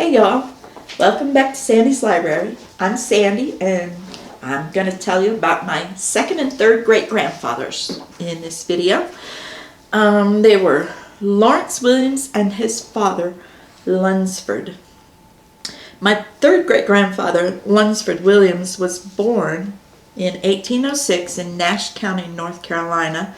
Hey y'all, welcome back to Sandy's Library. I'm Sandy and I'm going to tell you about my second and third great grandfathers in this video. They were Lawrence Williams and his father Lunsford. My third great grandfather, Lunsford Williams, was born in 1806 in Nash County, North Carolina,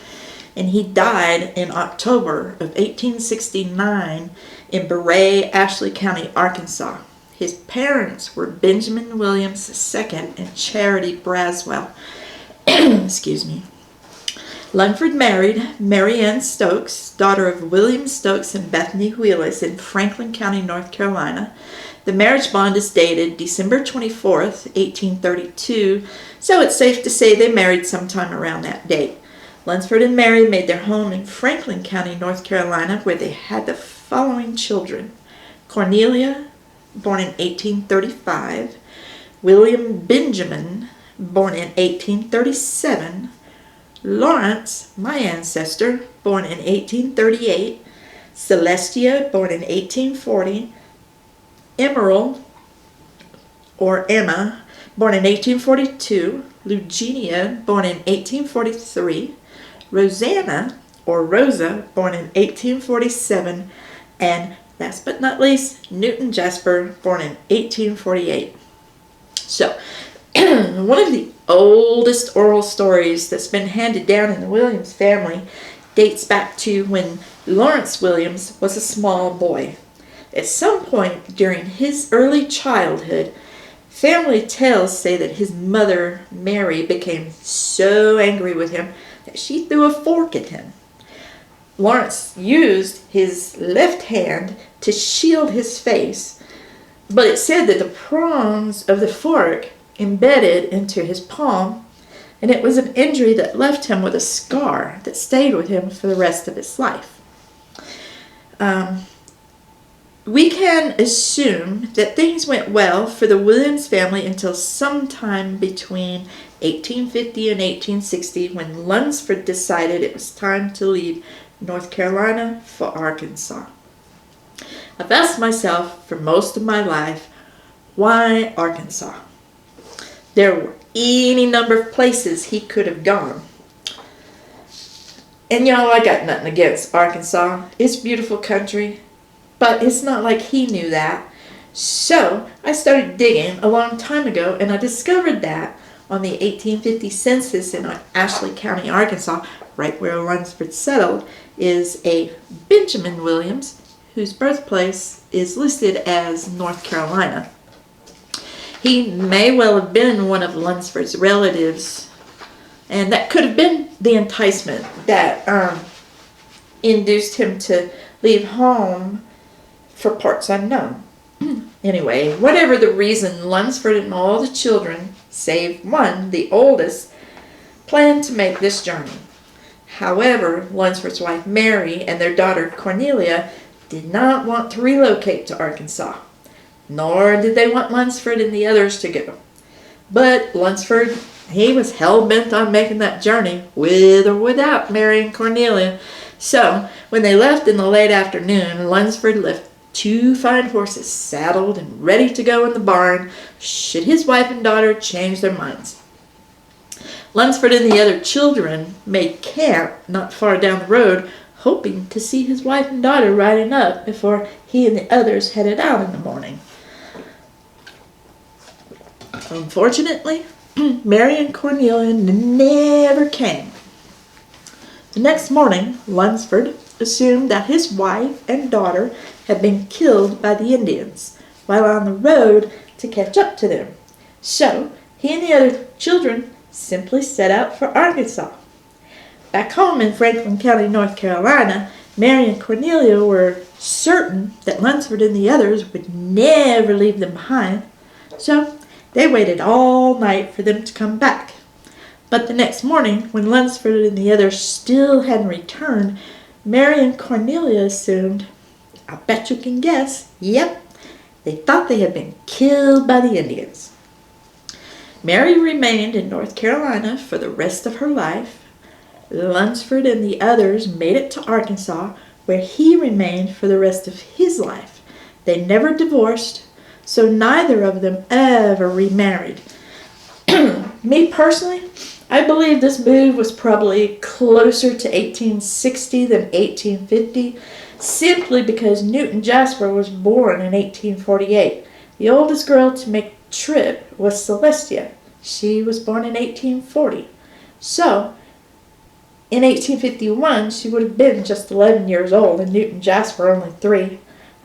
and he died in October of 1869 in Berea, Ashley County, Arkansas. His parents were Benjamin Williams II and Charity Braswell. Excuse me. Lunsford married Mary Ann Stokes, daughter of William Stokes and Bethany Wheelis in Franklin County, North Carolina. The marriage bond is dated December 24th, 1832, so it's safe to say they married sometime around that date. Lunsford and Mary made their home in Franklin County, North Carolina, where they had the following children: Cornelia, born in 1835, William Benjamin, born in 1837, Lawrence, my ancestor, born in 1838, Celestia, born in 1840, Emerald, or Emma, born in 1842, Eugenia, born in 1843, Rosanna, or Rosa, born in 1847, and last but not least, Newton Jasper, born in 1848. So, one of the oldest oral stories that's been handed down in the Williams family dates back to when Lawrence Williams was a small boy. At some point during his early childhood, family tales say that his mother, Mary, became so angry with him that she threw a fork at him. Lawrence used his left hand to shield his face, but it said that the prongs of the fork embedded into his palm, and it was an injury that left him with a scar that stayed with him for the rest of his life. We can assume that things went well for the Williams family until sometime between 1850 and 1860 when Lunsford decided it was time to leave North Carolina for Arkansas. I've asked myself for most of my life, why Arkansas? There were any number of places he could have gone. And y'all, I got nothing against Arkansas. It's a beautiful country. But it's not like he knew that. So I started digging a long time ago, and I discovered that on the 1850 census in Ashley County, Arkansas, right where Lunsford settled, is a Benjamin Williams, whose birthplace is listed as North Carolina. He may well have been one of Lunsford's relatives, and that could have been the enticement that induced him to leave home for parts unknown. Anyway, whatever the reason, Lunsford and all the children, save one, the oldest, planned to make this journey. However, Lunsford's wife Mary and their daughter Cornelia did not want to relocate to Arkansas, nor did they want Lunsford and the others to go. But Lunsford, he was hell-bent on making that journey, with or without Mary and Cornelia. So, when they left in the late afternoon, Lunsford left 2 fine horses saddled and ready to go in the barn should his wife and daughter change their minds. Lunsford and the other children made camp not far down the road, hoping to see his wife and daughter riding up before he and the others headed out in the morning. Unfortunately, Mary and Cornelia never came. The next morning, Lunsford assumed that his wife and daughter had been killed by the Indians while on the road to catch up to them. So he and the other children simply set out for Arkansas. Back home in Franklin County, North Carolina, Mary and Cornelia were certain that Lunsford and the others would never leave them behind, so they waited all night for them to come back. But the next morning, when Lunsford and the others still hadn't returned, Mary and Cornelia assumed, I bet you can guess, yep, they thought they had been killed by the Indians. Mary remained in North Carolina for the rest of her life. Lunsford and the others made it to Arkansas, where he remained for the rest of his life. They never divorced, so neither of them ever remarried. Me personally, I believe this move was probably closer to 1860 than 1850, simply because Newton Jasper was born in 1848. The oldest girl to make the trip was Celestia. She was born in 1840. So, in 1851, she would have been just 11 years old, and Newton Jasper only 3.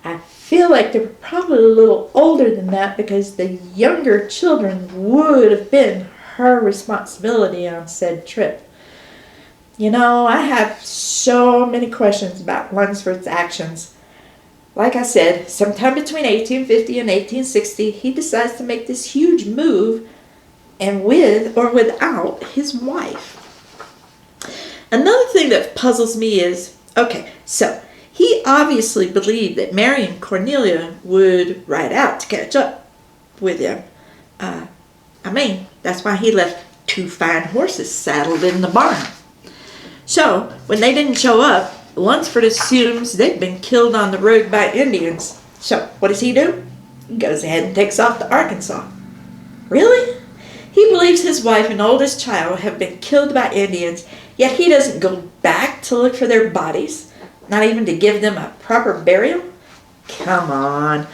I feel like they were probably a little older than that because the younger children would have been her responsibility on said trip. You know, I have so many questions about Lunsford's actions. Like I said, sometime between 1850 and 1860, he decides to make this huge move, and with or without his wife. Another thing that puzzles me is, okay, so he obviously believed that Mary and Cornelia would ride out to catch up with him. That's why he left 2 fine horses saddled in the barn. So, when they didn't show up, Lunsford assumes they've been killed on the road by Indians. So, what does he do? He goes ahead and takes off to Arkansas. Really? He believes his wife and oldest child have been killed by Indians, yet he doesn't go back to look for their bodies, not even to give them a proper burial? Come on.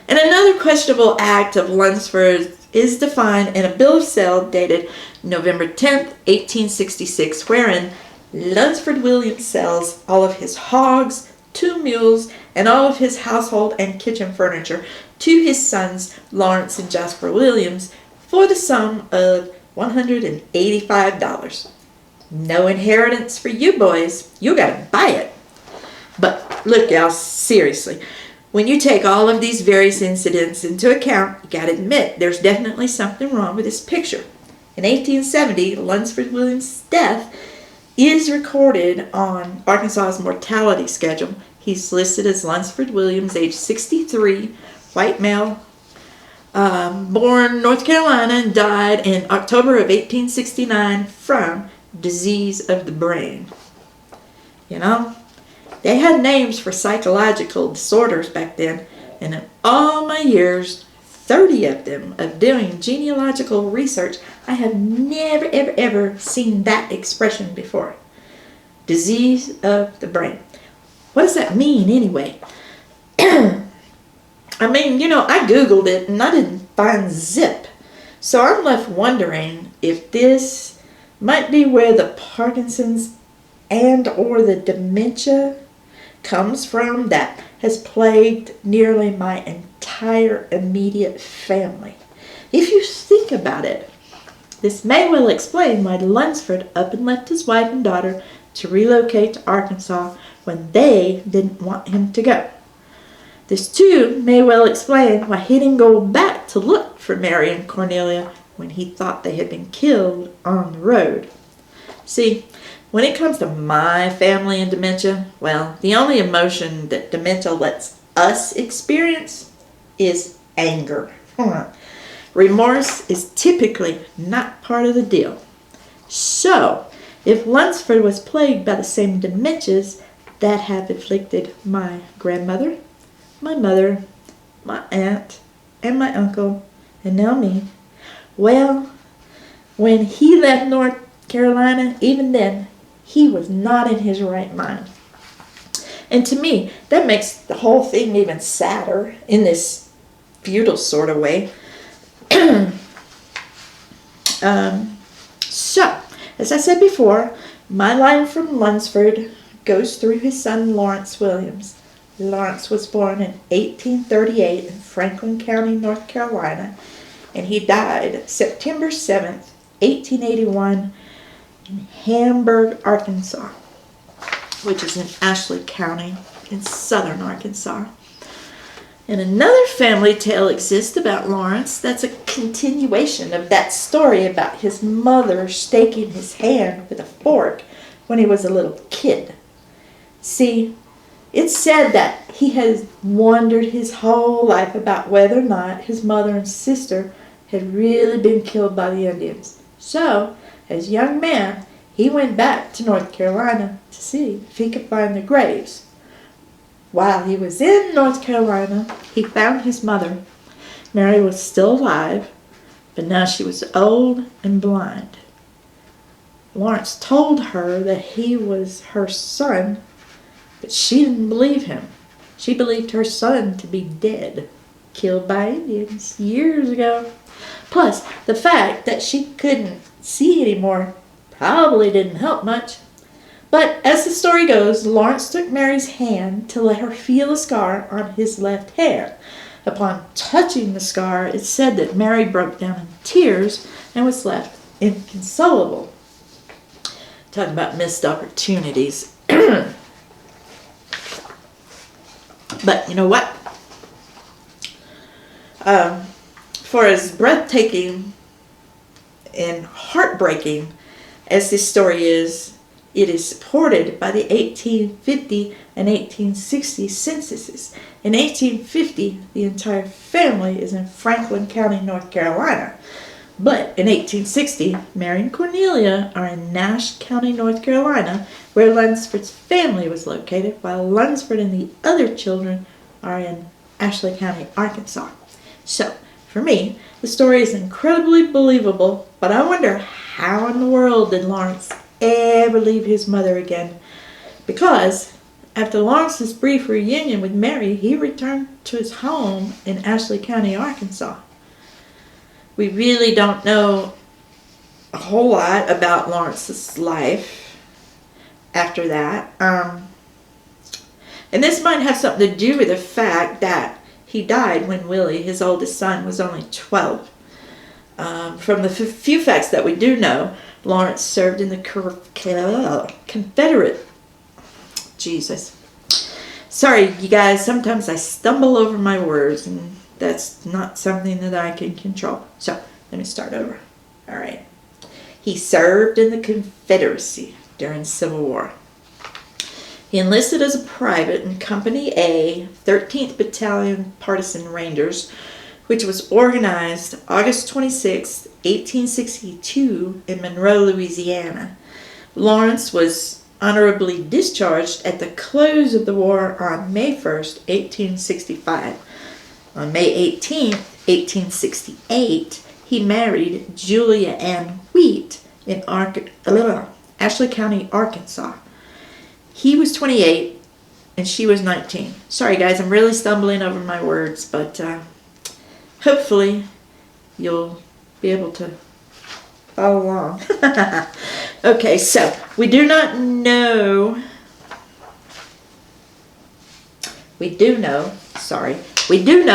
And another questionable act of Lunsford is defined in a bill of sale dated November 10th, 1866, wherein Lunsford Williams sells all of his hogs, 2 mules, and all of his household and kitchen furniture to his sons Lawrence and Jasper Williams for the sum of $185. No inheritance for you boys. You gotta buy it. But look, y'all, seriously, when you take all of these various incidents into account, you gotta admit there's definitely something wrong with this picture. In 1870, Lunsford Williams' death is recorded on Arkansas's mortality schedule. He's listed as Lunsford Williams, age 63, white male, born North Carolina, and died in October of 1869 from disease of the brain. You know, they had names for psychological disorders back then, and in all my years, 30 of them, of doing genealogical research, I have never, ever, ever seen that expression before. Disease of the brain. What does that mean anyway? I mean, you know, I Googled it and I didn't find zip. So I'm left wondering if this might be where the Parkinson's and or the dementia comes from that has plagued nearly my entire immediate family. If you think about it, this may well explain why Lunsford up and left his wife and daughter to relocate to Arkansas when they didn't want him to go. This too may well explain why he didn't go back to look for Mary and Cornelia when he thought they had been killed on the road. See, when it comes to my family and dementia, well, the only emotion that dementia lets us experience is anger. Remorse is typically not part of the deal. So, if Lunsford was plagued by the same dementias that have afflicted my grandmother, my mother, my aunt, and my uncle, and now me, well, when he left North Carolina, even then, he was not in his right mind. And to me, that makes the whole thing even sadder in this feudal sort of way. So, as I said before, my line from Lunsford goes through his son Lawrence Williams. Lawrence was born in 1838 in Franklin County, North Carolina, and he died September 7th, 1881 in Hamburg, Arkansas, which is in Ashley County in southern Arkansas. And another family tale exists about Lawrence that's a continuation of that story about his mother staking his hand with a fork when he was a little kid. See, it's said that he has wondered his whole life about whether or not his mother and sister had really been killed by the Indians. So, as a young man, he went back to North Carolina to see if he could find the graves. While he was in North Carolina, he found his mother. Mary was still alive, but now she was old and blind. Lawrence told her that he was her son, but she didn't believe him. She believed her son to be dead, killed by Indians years ago. Plus, the fact that she couldn't see anymore probably didn't help much. But as the story goes, Lawrence took Mary's hand to let her feel a scar on his left hand. Upon touching the scar, it said that Mary broke down in tears and was left inconsolable. Talking about missed opportunities. But you know what? For as breathtaking and heartbreaking as this story is, it is supported by the 1850 and 1860 censuses. In 1850, the entire family is in Franklin County, North Carolina. But in 1860, Mary and Cornelia are in Nash County, North Carolina, where Lunsford's family was located, while Lunsford and the other children are in Ashley County, Arkansas. So, for me, the story is incredibly believable, but I wonder how in the world did Lawrence ever leave his mother again? Because after Lawrence's brief reunion with Mary, he returned to his home in Ashley County, Arkansas. We really don't know a whole lot about Lawrence's life after that. And this might have something to do with the fact that he died when Willie, his oldest son, was only 12. From the few facts that we do know, Lawrence served in the Confederate. Jesus. Sorry, you guys, sometimes I stumble over my words, and that's not something that I can control. So, let me start over. All right. He served in the Confederacy during the Civil War. He enlisted as a private in Company A, 13th Battalion Partisan Rangers, which was organized August 26, 1862 in Monroe, Louisiana. Lawrence was honorably discharged at the close of the war on May 1st, 1865. On May 18, 1868, he married Julia Ann Wheat in Ashley County, Arkansas. He was 28 and she was 19. Sorry guys, I'm really stumbling over my words, but hopefully you'll be able to follow along. Okay, so we do know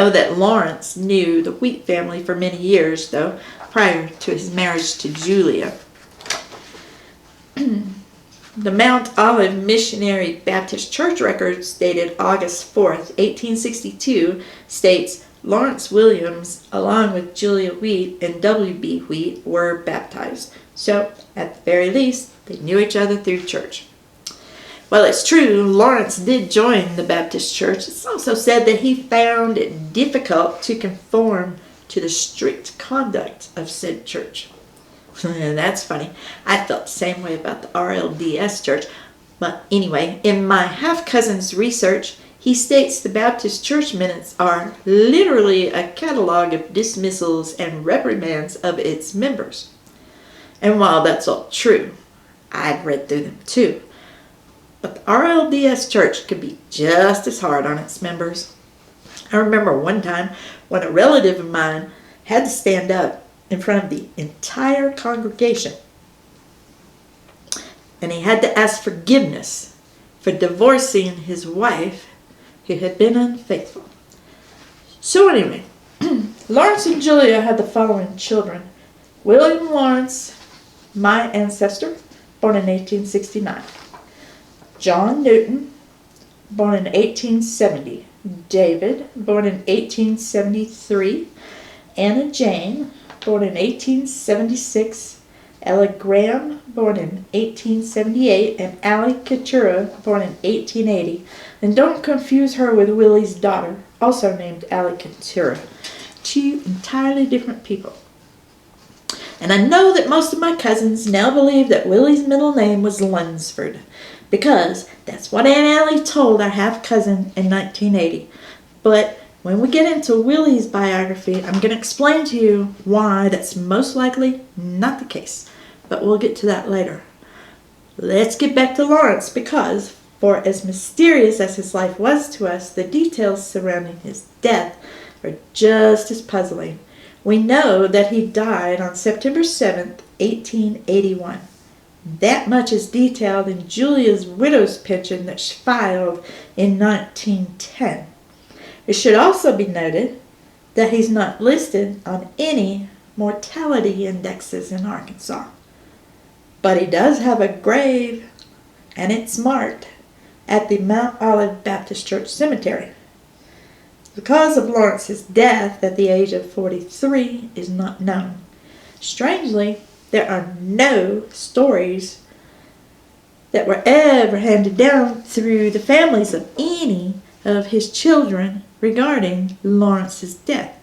that Lawrence knew the Wheat family for many years, though, prior to his marriage to Julia. The Mount Olive Missionary Baptist Church records dated August 4th, 1862 states Lawrence Williams, along with Julia Wheat and W.B. Wheat, were baptized. So, at the very least, they knew each other through church. Well, it's true, Lawrence did join the Baptist church. It's also said that he found it difficult to conform to the strict conduct of said church. That's funny. I felt the same way about the RLDS church. But anyway, in my half-cousin's research, he states the Baptist church minutes are literally a catalog of dismissals and reprimands of its members. And while that's all true, I've read through them too. But the RLDS church could be just as hard on its members. I remember one time when a relative of mine had to stand up in front of the entire congregation, and he had to ask forgiveness for divorcing his wife who had been unfaithful. So anyway, Lawrence and Julia had the following children. William Lawrence, my ancestor, born in 1869. John Newton, born in 1870. David, born in 1873. Anna Jane, born in 1876. Ella Graham, born in 1878. And Allie Katura, born in 1880. And don't confuse her with Willie's daughter, also named Allie Katura. Two entirely different people. And I know that most of my cousins now believe that Willie's middle name was Lunsford, because that's what Aunt Allie told our half-cousin in 1980. But when we get into Willie's biography, I'm going to explain to you why that's most likely not the case. But we'll get to that later. Let's get back to Lawrence, because for as mysterious as his life was to us, the details surrounding his death are just as puzzling. We know that he died on September 7th, 1881. That much is detailed in Julia's widow's pension that she filed in 1910. It should also be noted that he's not listed on any mortality indexes in Arkansas. But he does have a grave, and it's marked at the Mount Olive Baptist Church Cemetery. The cause of Lawrence's death at the age of 43 is not known. Strangely, there are no stories that were ever handed down through the families of any of his children regarding Lawrence's death.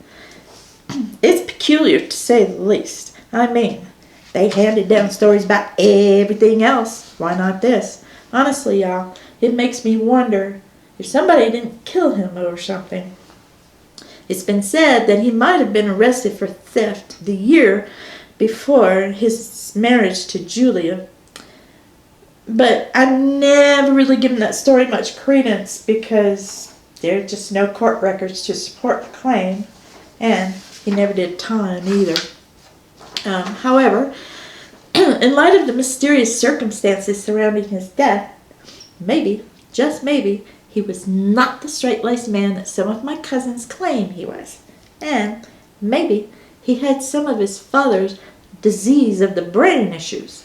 It's peculiar to say the least. I mean, they handed down stories about everything else. Why not this? Honestly, y'all, it makes me wonder if somebody didn't kill him or something. It's been said that he might have been arrested for theft the year before his marriage to Julia. But I've never really given that story much credence because there are just no court records to support the claim, and he never did time either. However, in light of the mysterious circumstances surrounding his death, maybe, just maybe, he was not the straight-laced man that some of my cousins claim he was. And maybe he had some of his father's disease of the brain issues.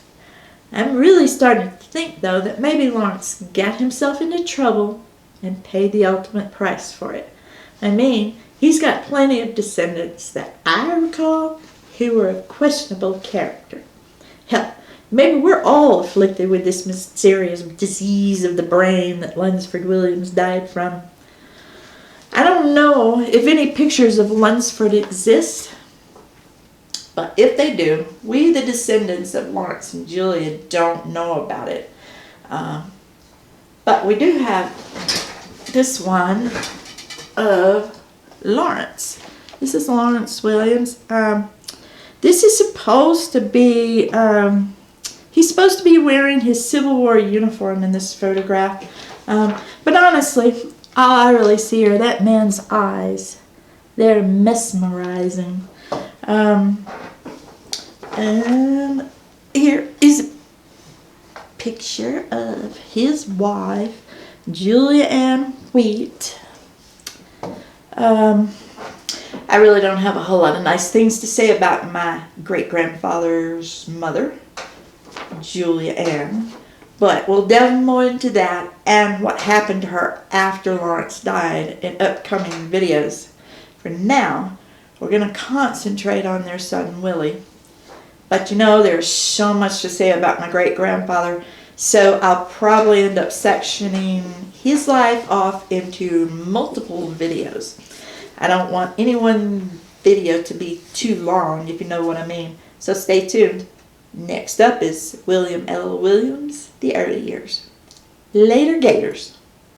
I'm really starting to think, though, that maybe Lawrence got himself into trouble and paid the ultimate price for it. I mean, he's got plenty of descendants that I recall who were of questionable character. Hell, maybe we're all afflicted with this mysterious disease of the brain that Lunsford Williams died from. I don't know if any pictures of Lunsford exist, but if they do, we, the descendants of Lawrence and Julia, don't know about it. But we do have this one of Lawrence. This is Lawrence Williams. This is supposed to be, he's supposed to be wearing his Civil War uniform in this photograph. But honestly, all I really see are that man's eyes. They're mesmerizing. And here is a picture of his wife, Julia Ann Wheat. I really don't have a whole lot of nice things to say about my great-grandfather's mother, Julia Ann, but we'll delve more into that and what happened to her after Lawrence died in upcoming videos. For now, we're going to concentrate on their son, Willie. But you know, there's so much to say about my great-grandfather, so I'll probably end up sectioning his life off into multiple videos. I don't want any one video to be too long, if you know what I mean. So stay tuned. Next up is William L. Williams, the early years. Later, Gators.